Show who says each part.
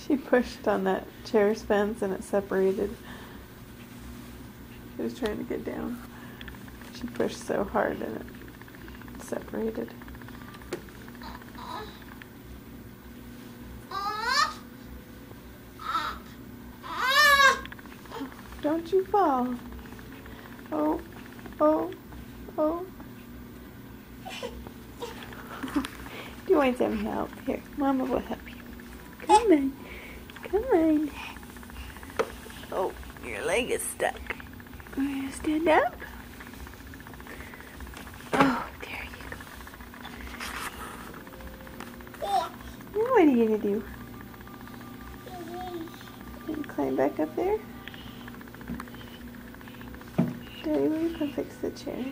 Speaker 1: She pushed on that chair's fence and it separated. She was trying to get down. She pushed so hard and it separated. Don't you fall. Oh, oh, oh. Do you want some help? Here, Mama will help you. Come on. Come on. Oh, your leg is stuck. Stand up. Oh, there you go. Now what are you going to do? You climb back up there? Daddy, will you come fix the chair?